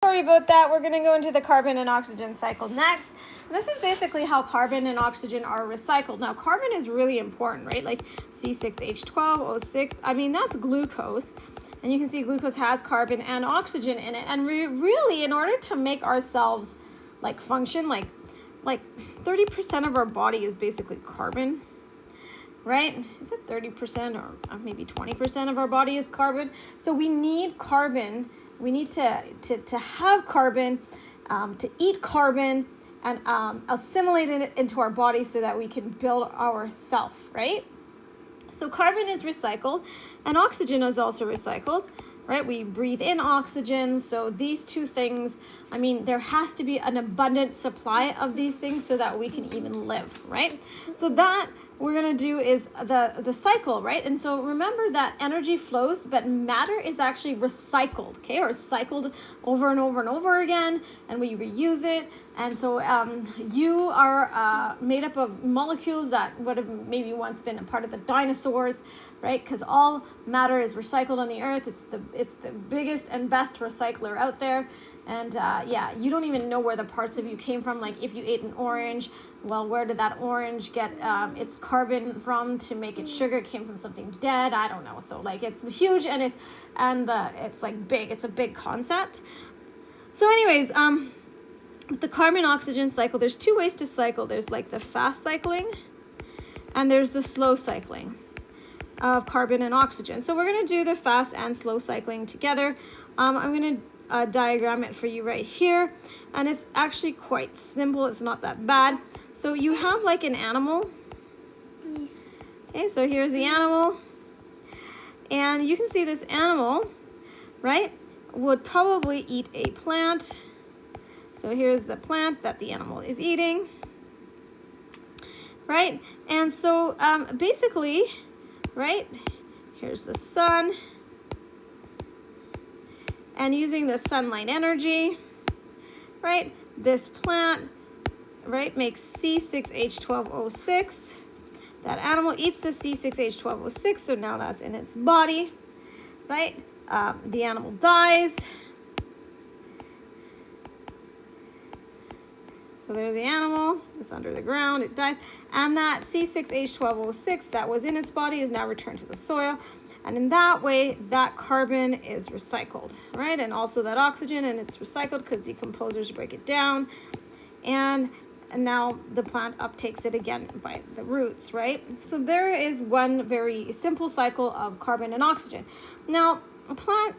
sorry about that. We're going to go into the carbon and oxygen cycle next. And this is basically how carbon and oxygen are recycled. Now, carbon is really important, right? Like C6H12O6, I mean, that's glucose. And you can see glucose has carbon and oxygen in it. And really, in order to make ourselves like function, like 30% of our body is basically carbon, right? Is it 30% or maybe 20% of our body is carbon? So we need carbon. We need to have carbon, to eat carbon and assimilate it into our body so that we can build ourself, right? So carbon is recycled and oxygen is also recycled, right? We breathe in oxygen. So these two things, I mean, there has to be an abundant supply of these things so that we can even live, right? So that we're going to do is the cycle, right? And so remember that energy flows, but matter is actually recycled, okay? Or cycled over and over and over again, and we reuse it. And so you are made up of molecules that would have maybe once been a part of the dinosaurs, right? Because all matter is recycled on the earth. It's the biggest and best recycler out there. And yeah, you don't even know where the parts of you came from. Like if you ate an orange, well, where did that orange get its carbon from to make it sugar? It came from something dead. I don't know. So like it's huge and it's like big. It's a big concept. So anyways, with the carbon oxygen cycle, there's two ways to cycle. There's like the fast cycling and there's the slow cycling of carbon and oxygen. So we're going to do the fast and slow cycling together. I'm going to diagram it for you right here, and it's actually quite simple. It's not that bad. So you have like an animal. Okay, so here's the animal, and you can see this animal, right, would probably eat a plant. So here's the plant that the animal is eating, right? And so basically, right, here's the sun. And using the sunlight energy, right, this plant, right, makes C6H12O6. That animal eats the C6H12O6, so now that's in its body, right? The animal dies. So there's the animal. It's under the ground. It dies. And that C6H12O6 that was in its body is now returned to the soil. And in that way, that carbon is recycled, right? And also that oxygen, and it's recycled because decomposers break it down. And now the plant uptakes it again by the roots, right? So there is one very simple cycle of carbon and oxygen. Now,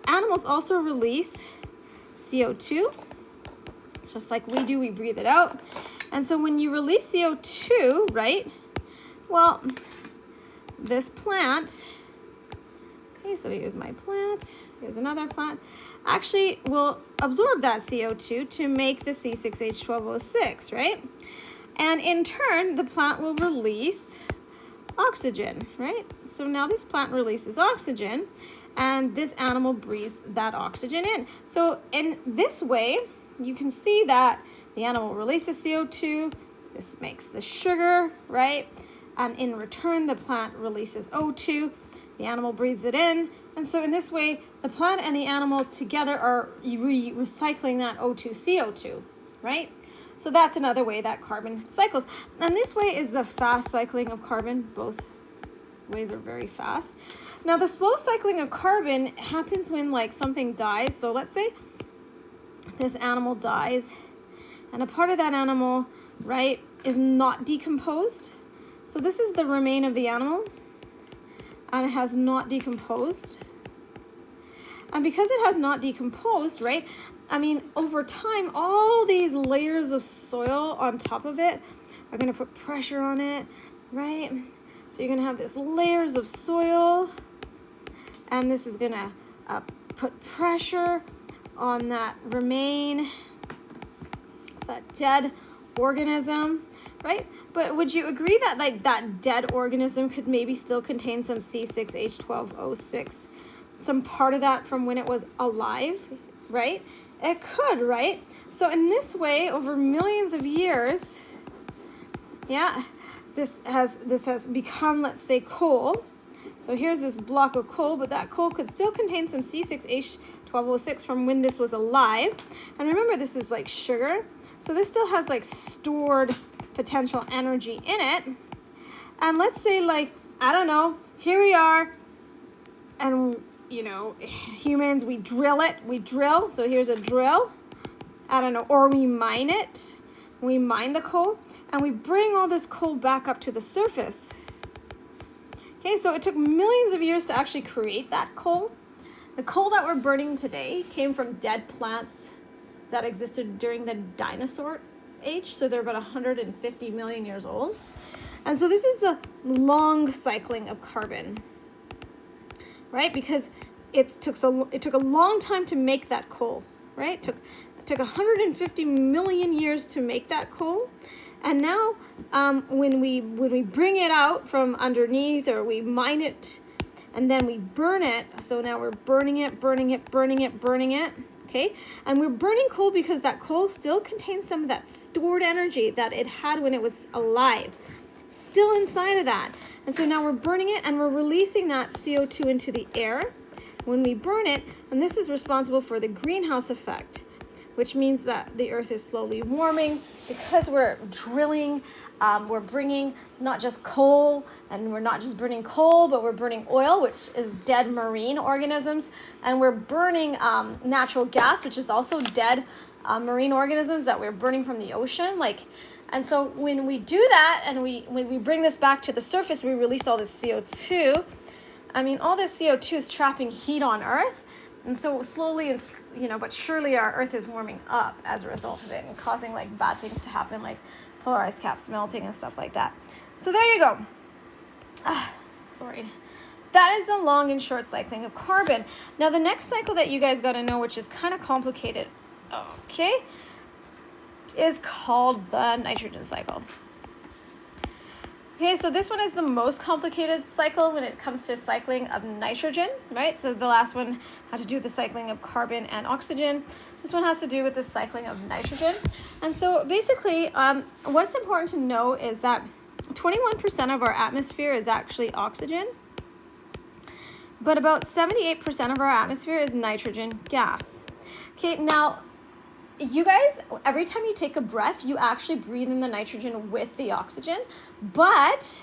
animals also release CO2, just like we do, we breathe it out. And so when you release CO2, right, well, this plant, okay, so here's my plant, here's another plant, actually will absorb that CO2 to make the C6H12O6, right? And in turn, the plant will release oxygen, right? So now this plant releases oxygen, and this animal breathes that oxygen in. So in this way, you can see that the animal releases CO2, this makes the sugar, right? And in return, the plant releases O2, the animal breathes it in. And so in this way, the plant and the animal together are recycling that O2, CO2, right? So that's another way that carbon cycles. And this way is the fast cycling of carbon. Both ways are very fast. Now the slow cycling of carbon happens when like something dies. So let's say this animal dies and a part of that animal, right, is not decomposed. So this is the remain of the animal and it has not decomposed. And because it has not decomposed, right, I mean, over time, all these layers of soil on top of it are going to put pressure on it, right? So you're going to have this layers of soil, and this is going to put pressure on that that dead organism, right? But would you agree that like that dead organism could maybe still contain some C6H12O6, some part of that from when it was alive, right? It could, right? So in this way, over millions of years, yeah, this has become, let's say, coal. So here's this block of coal, but that coal could still contain some C6H12O6 1206 from when this was alive. And remember, this is like sugar. So this still has like stored potential energy in it. And let's say like, I don't know, here we are, and you know, humans, we drill it, so here's a drill, I don't know, or we mine it, we mine the coal, and we bring all this coal back up to the surface. Okay, so it took millions of years to actually create that coal. The coal that we're burning today came from dead plants that existed during the dinosaur age, so they're about 150 million years old. And so this is the long cycling of carbon, right? Because it took a long time to make that coal, right? It took 150 million years to make that coal. And now when we bring it out from underneath, or we mine it and then we burn it, so now we're burning it, okay? And we're burning coal because that coal still contains some of that stored energy that it had when it was alive, still inside of that. And so now we're burning it and we're releasing that CO2 into the air when we burn it, and this is responsible for the greenhouse effect, which means that the earth is slowly warming because we're drilling, we're bringing not just coal, and we're not just burning coal, but we're burning oil, which is dead marine organisms, and we're burning natural gas, which is also dead marine organisms that we're burning from the ocean. And so when we do that, and when we bring this back to the surface, we release all this CO2. I mean, all this CO2 is trapping heat on Earth. And so slowly, but surely our Earth is warming up as a result of it, and causing like bad things to happen, like polar ice caps melting and stuff like that. So there you go. Sorry. That is the long and short cycling of carbon. Now the next cycle that you guys got to know, which is kind of complicated, okay, is called the nitrogen cycle. Okay, so this one is the most complicated cycle when it comes to cycling of nitrogen, right? So the last one had to do with the cycling of carbon and oxygen. This one has to do with the cycling of nitrogen. And so basically, what's important to know is that 21% of our atmosphere is actually oxygen, but about 78% of our atmosphere is nitrogen gas. Okay, now, you guys, every time you take a breath, you actually breathe in the nitrogen with the oxygen, but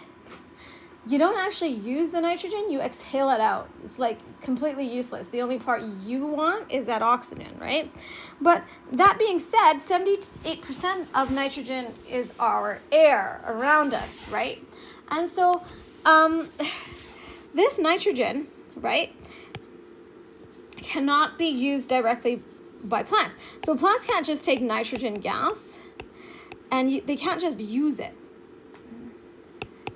you don't actually use the nitrogen, you exhale it out. It's like completely useless. The only part you want is that oxygen, right? But that being said, 78% of nitrogen is our air around us, right? And so this nitrogen, right, cannot be used directly by plants. So plants can't just take nitrogen gas and they can't just use it.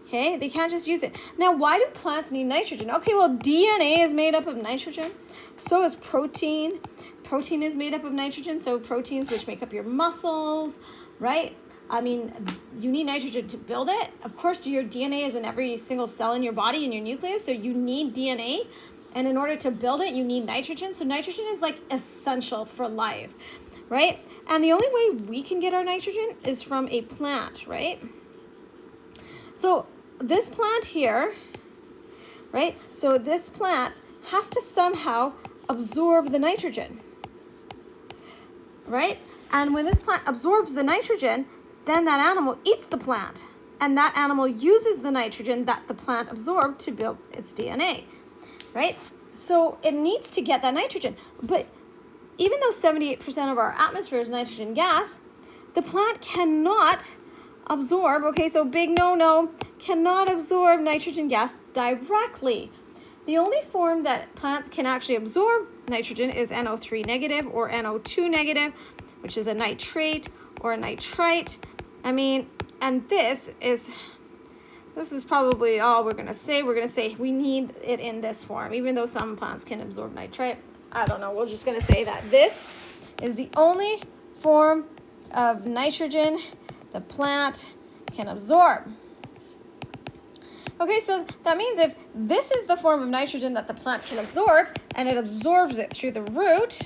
Okay, they can't just use it. Now, why do plants need nitrogen? Okay, well, DNA is made up of nitrogen. So is protein. Protein is made up of nitrogen. So proteins, which make up your muscles, right? I mean, you need nitrogen to build it. Of course, your DNA is in every single cell in your body, in your nucleus. So you need DNA. And in order to build it, you need nitrogen. So nitrogen is like essential for life, right? And the only way we can get our nitrogen is from a plant, right? So this plant here, right? So this plant has to somehow absorb the nitrogen, right? And when this plant absorbs the nitrogen, then that animal eats the plant. And that animal uses the nitrogen that the plant absorbed to build its DNA. Right? So it needs to get that nitrogen. But even though 78% of our atmosphere is nitrogen gas, the plant cannot absorb, okay, so big no, cannot absorb nitrogen gas directly. The only form that plants can actually absorb nitrogen is NO3 negative or NO2 negative, which is a nitrate or a nitrite. I mean, and this is probably all we're going to say. We're going to say we need it in this form, even though some plants can absorb nitrate. I don't know. We're just going to say that this is the only form of nitrogen the plant can absorb. Okay, so that means if this is the form of nitrogen that the plant can absorb, and it absorbs it through the root,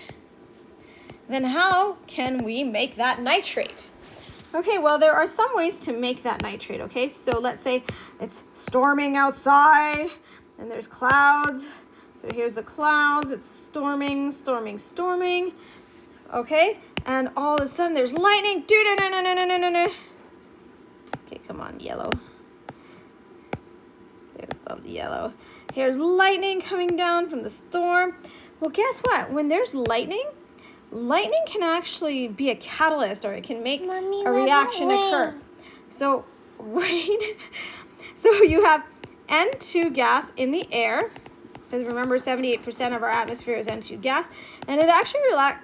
then how can we make that nitrate? Okay, well, there are some ways to make that nitrate, okay? So let's say it's storming outside and there's clouds. So So here's the clouds. It's storming, storming, storming. Okay, and all of a sudden there's lightning. Okay, come on, yellow. There's the yellow. Here's lightning coming down from the storm. Well, guess what? When there's lightning can actually be a catalyst, or it can make a reaction occur. So rain. So you have N2 gas in the air. Because remember, 78% of our atmosphere is N2 gas, and it actually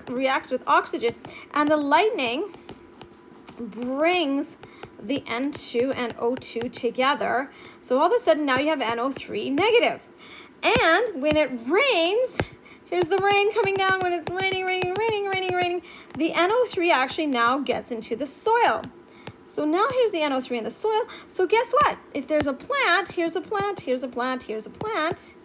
reacts with oxygen, and the lightning brings the N2 and O2 together. So all of a sudden now you have NO3 negative. And when it rains, here's the rain coming down. When it's raining, the NO3 actually now gets into the soil. So now here's the NO3 in the soil. So guess what? If there's a plant, here's a plant, here's a plant, here's a plant,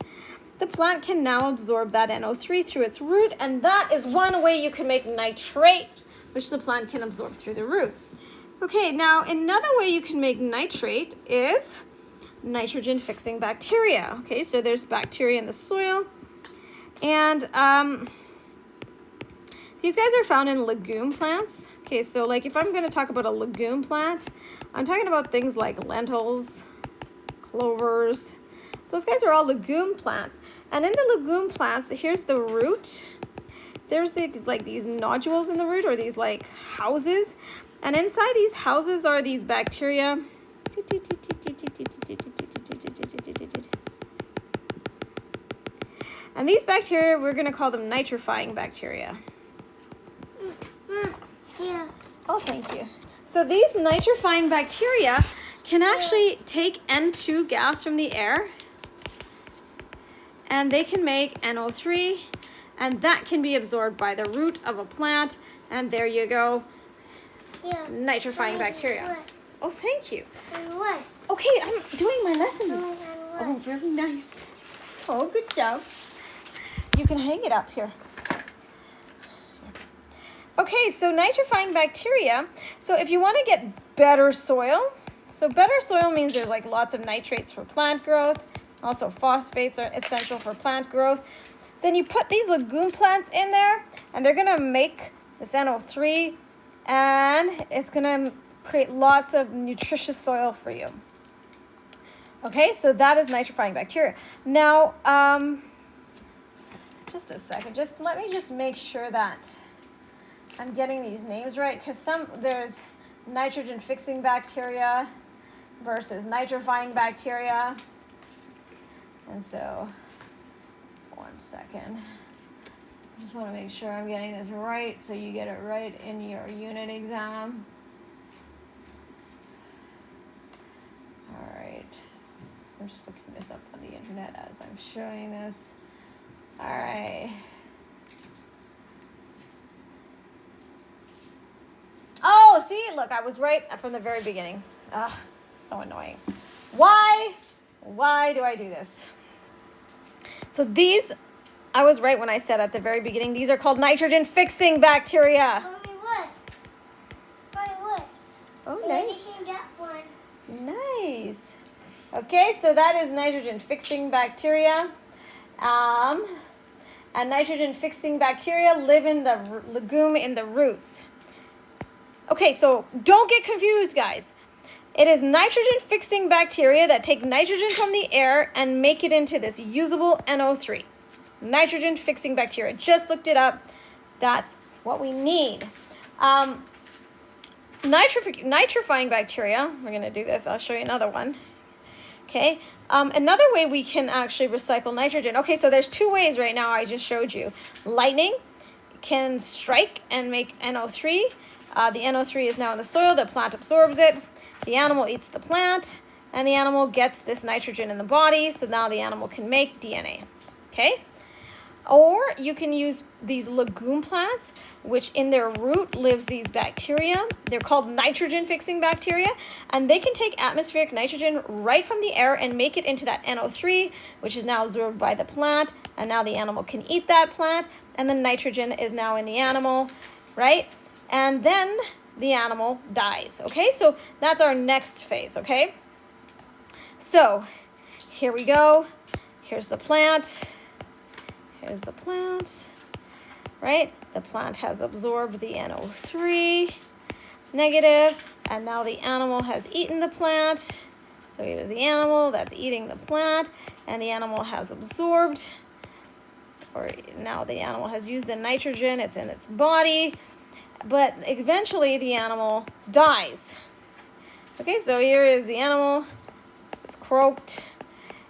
the plant can now absorb that NO3 through its root, and that is one way you can make nitrate, which the plant can absorb through the root. Okay, now another way you can make nitrate is nitrogen-fixing bacteria. Okay, so there's bacteria in the soil, and these guys are found in legume plants. Okay, so like if I'm going to talk about a legume plant, I'm talking about things like lentils, clovers. Those guys are all legume plants. And in the legume plants, here's the root. There's these nodules in the root, or these like houses. And inside these houses are these bacteria. And these bacteria, we're going to call them nitrifying bacteria. Yeah. Oh, thank you. So these nitrifying bacteria can actually take N2 gas from the air, and they can make NO3, and that can be absorbed by the root of a plant, and there you go, nitrifying bacteria. Oh, thank you. What? Okay, I'm doing my lesson. Oh, very nice. Oh, good job. You can hang it up here. Okay, so nitrifying bacteria. So if you want to get better soil, so better soil means there's like lots of nitrates for plant growth. Also, phosphates are essential for plant growth. Then you put these legume plants in there, and they're going to make this NO3, and it's going to create lots of nutritious soil for you. Okay, so that is nitrifying bacteria. Now, just a second. Let me make sure that I'm getting these names right, because there's nitrogen-fixing bacteria versus nitrifying bacteria. And so, one second. I just want to make sure I'm getting this right so you get it right in your unit exam. All right. I'm just looking this up on the internet as I'm showing this. All right. Oh, see, look, I was right from the very beginning. Ah, so annoying. Why do I do this? So these, I was right when I said at the very beginning, these are called nitrogen-fixing bacteria. Mommy, what? Mommy, what? Oh, nice. That one. Nice. Okay, so that is nitrogen-fixing bacteria. And nitrogen-fixing bacteria live in the legume in the roots. Okay, so don't get confused, guys. It is nitrogen-fixing bacteria that take nitrogen from the air and make it into this usable NO3. Nitrogen-fixing bacteria. Just looked it up. That's what we need. Nitrifying bacteria. We're going to do this. I'll show you another one. Okay. Another way we can actually recycle nitrogen. Okay, so there's two ways right now I just showed you. Lightning can strike and make NO3. The NO3 is now in the soil. The plant absorbs it. The animal eats the plant, and the animal gets this nitrogen in the body, so now the animal can make DNA, okay? Or you can use these legume plants, which in their root lives these bacteria. They're called nitrogen-fixing bacteria, and they can take atmospheric nitrogen right from the air and make it into that NO3, which is now absorbed by the plant, and now the animal can eat that plant, and the nitrogen is now in the animal, right? And then the animal dies, okay? So that's our next phase, okay? So here we go. Here's the plant. Here's the plant, right? The plant has absorbed the NO3 negative, and now the animal has eaten the plant. So here's the animal that's eating the plant, and the animal has absorbed, or now the animal has used the nitrogen, it's in its body, but eventually the animal dies. Okay, so here is the animal, it's croaked,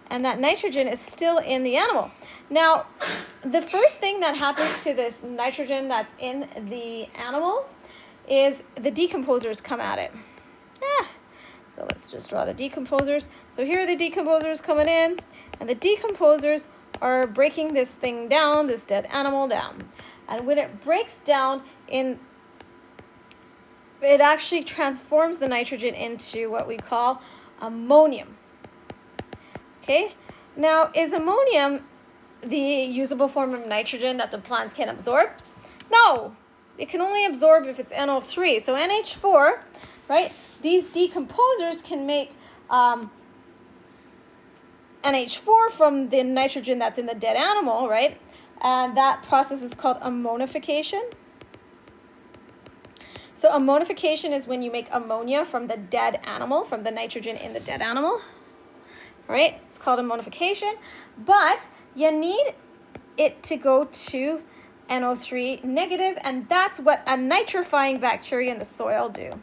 and that nitrogen is still in the animal. Now, the first thing that happens to this nitrogen that's in the animal is the decomposers come at it. So let's just draw the decomposers. So here are the decomposers coming in, and the decomposers are breaking this thing down, this dead animal down. And when it breaks down, it actually transforms the nitrogen into what we call ammonium. Okay? Now, is ammonium the usable form of nitrogen that the plants can absorb? No! It can only absorb if it's NO3. So NH4, right? These decomposers can make NH4 from the nitrogen that's in the dead animal, right? And that process is called ammonification. So ammonification is when you make ammonia from the dead animal, from the nitrogen in the dead animal, right? It's called ammonification, but you need it to go to NO3 negative, and that's what a nitrifying bacteria in the soil do.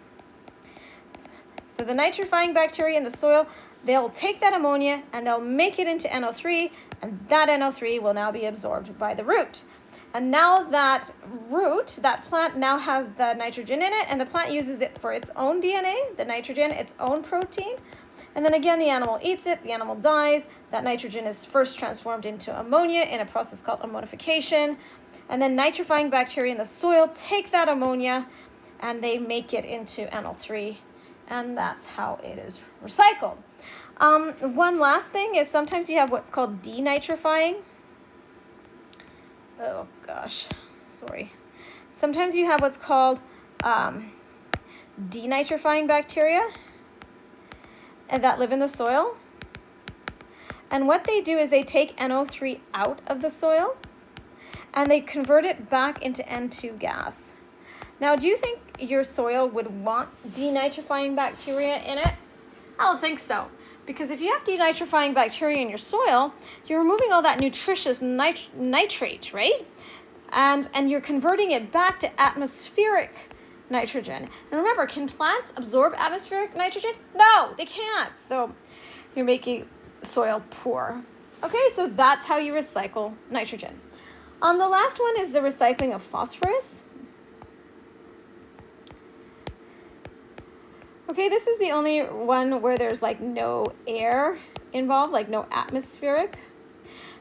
So the nitrifying bacteria in the soil, they'll take that ammonia and they'll make it into NO3, and that NO3 will now be absorbed by the root. And now that root, that plant now has the nitrogen in it, and the plant uses it for its own DNA, the nitrogen, its own protein. And then again, the animal eats it, the animal dies. That nitrogen is first transformed into ammonia in a process called ammonification. And then nitrifying bacteria in the soil take that ammonia and they make it into NO3. And that's how it is recycled. One last thing is sometimes you have what's called denitrifying. Oh gosh, sorry. Sometimes you have what's called denitrifying bacteria that live in the soil. And what they do is they take NO3 out of the soil and they convert it back into N2 gas. Now, do you think your soil would want denitrifying bacteria in it? I don't think so. Because if you have denitrifying bacteria in your soil, you're removing all that nutritious nitrate, right? And you're converting it back to atmospheric nitrogen. And remember, can plants absorb atmospheric nitrogen? No, they can't. So you're making soil poor. Okay, so that's how you recycle nitrogen. The last one is the recycling of phosphorus. Okay, this is the only one where there's like no air involved, like no atmospheric.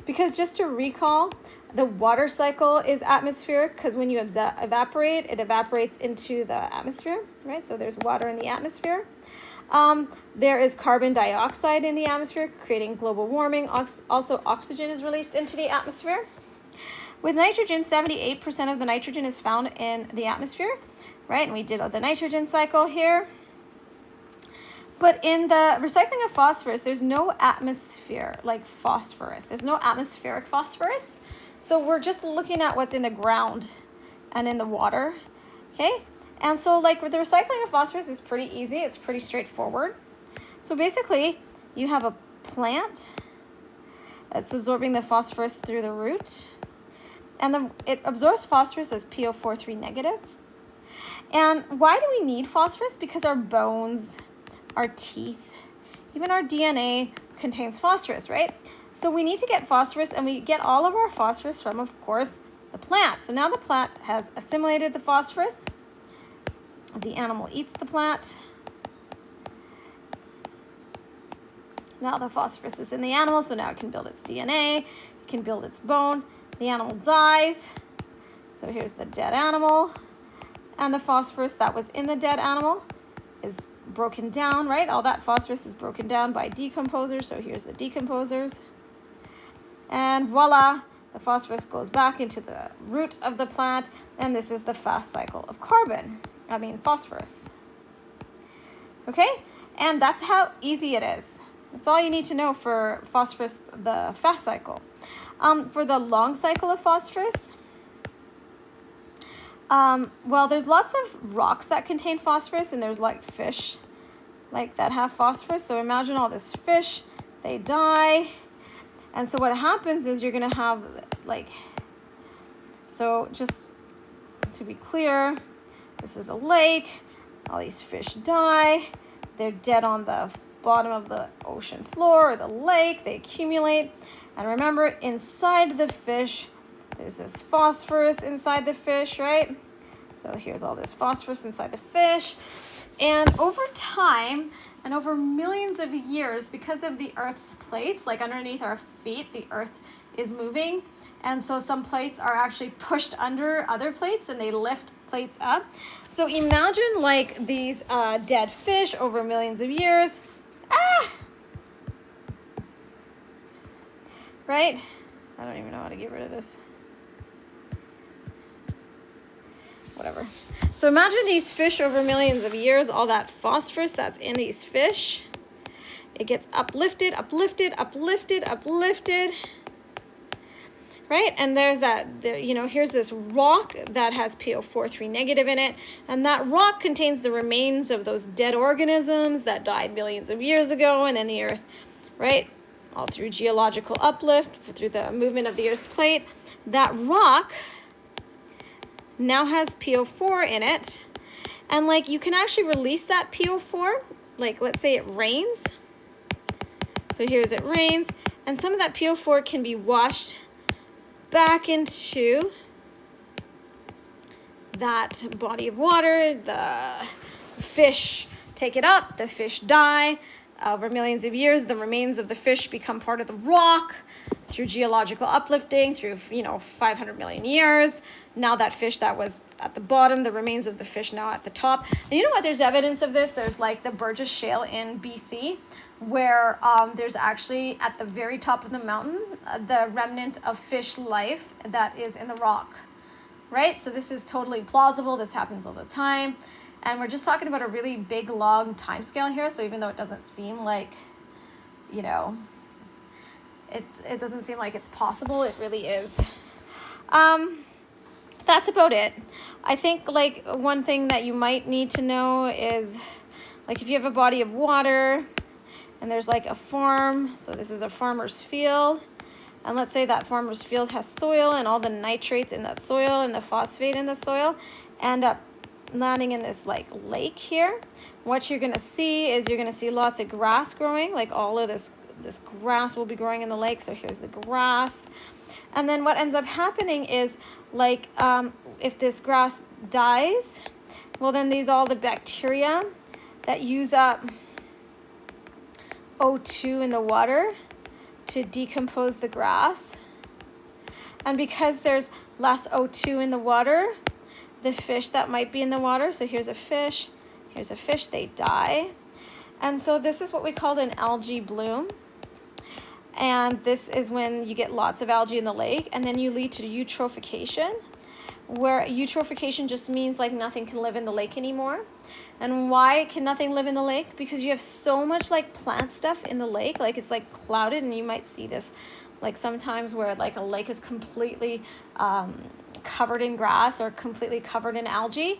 Because just to recall, the water cycle is atmospheric because when you evaporate, it evaporates into the atmosphere, right? So there's water in the atmosphere. There is carbon dioxide in the atmosphere, creating global warming. Also, oxygen is released into the atmosphere. With nitrogen, 78% of the nitrogen is found in the atmosphere, right? And we did the nitrogen cycle here. But in the recycling of phosphorus, there's no atmosphere like phosphorus. There's no atmospheric phosphorus. So we're just looking at what's in the ground and in the water, okay? And so like with the recycling of phosphorus is pretty easy. It's pretty straightforward. So basically, you have a plant that's absorbing the phosphorus through the root. And it absorbs phosphorus as PO43 negative. And why do we need phosphorus? Because our bones, our teeth, even our DNA contains phosphorus, right? So we need to get phosphorus, and we get all of our phosphorus from, of course, the plant. So now the plant has assimilated the phosphorus. The animal eats the plant. Now the phosphorus is in the animal, so now it can build its DNA, it can build its bone. The animal dies. So here's the dead animal. And the phosphorus that was in the dead animal is broken down, right? All that phosphorus is broken down by decomposers. So here's the decomposers. And voila, the phosphorus goes back into the root of the plant. And this is the fast cycle of phosphorus. Okay? And that's how easy it is. That's all you need to know for phosphorus, the fast cycle. For the long cycle of phosphorus, well, there's lots of rocks that contain phosphorus, and there's like fish like that have phosphorus. So imagine all this fish, they die. And so what happens is you're going to have like, so just to be clear, this is a lake. All these fish die. They're dead on the bottom of the ocean floor or the lake. They accumulate. And remember, inside the fish, there's this phosphorus inside the fish, right? So here's all this phosphorus inside the fish. And over time, and over millions of years, because of the Earth's plates, like underneath our feet, the Earth is moving. And so some plates are actually pushed under other plates and they lift plates up. So imagine like these dead fish over millions of years. Right? I don't even know how to get rid of this. Whatever. So imagine these fish over millions of years, all that phosphorus that's in these fish. It gets uplifted, uplifted, uplifted, uplifted. Right? And there's that, here's this rock that has PO4 negative in it. And that rock contains the remains of those dead organisms that died millions of years ago. And then the Earth, right? All through geological uplift, through the movement of the Earth's plate. That rock now has PO4 in it. And like you can actually release that PO4. Like let's say it rains. So here's it rains. And some of that PO4 can be washed back into that body of water. The fish take it up, the fish die. Over millions of years, the remains of the fish become part of the rock through geological uplifting, through 500 million years. Now that fish that was at the bottom, the remains of the fish now at the top. And you know what? There's evidence of this. There's like the Burgess Shale in BC, where there's actually at the very top of the mountain, the remnant of fish life that is in the rock, right? So this is totally plausible. This happens all the time. And we're just talking about a really big, long time scale here. So even though it doesn't seem like, it doesn't seem like it's possible, it really is. That's about it. I think like one thing that you might need to know is like if you have a body of water and there's like a farm, so this is a farmer's field, and let's say that farmer's field has soil and all the nitrates in that soil and the phosphate in the soil end up landing in this like lake here. What you're going to see is you're going to see lots of grass growing, like all of this grass will be growing in the lake. So here's the grass. And then what ends up happening is like if this grass dies, well then these all the bacteria that use up O2 in the water to decompose the grass. And because there's less O2 in the water, the fish that might be in the water, so here's a fish, they die. And so this is what we call an algae bloom. And this is when you get lots of algae in the lake, and then you lead to eutrophication, where eutrophication just means like nothing can live in the lake anymore. And why can nothing live in the lake? Because you have so much like plant stuff in the lake, like it's like clouded, and you might see this like sometimes where like a lake is completely covered in grass or completely covered in algae.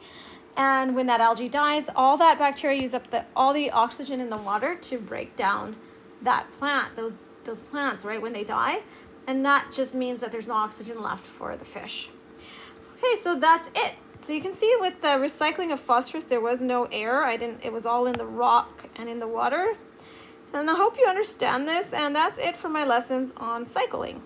And when that algae dies, all that bacteria use up all the oxygen in the water to break down that plant, those plants, right, when they die. And that just means that there's no oxygen left for the fish. Okay, so that's it. So you can see with the recycling of phosphorus, there was no air. It was all in the rock and in the water. And I hope you understand this. And that's it for my lessons on cycling.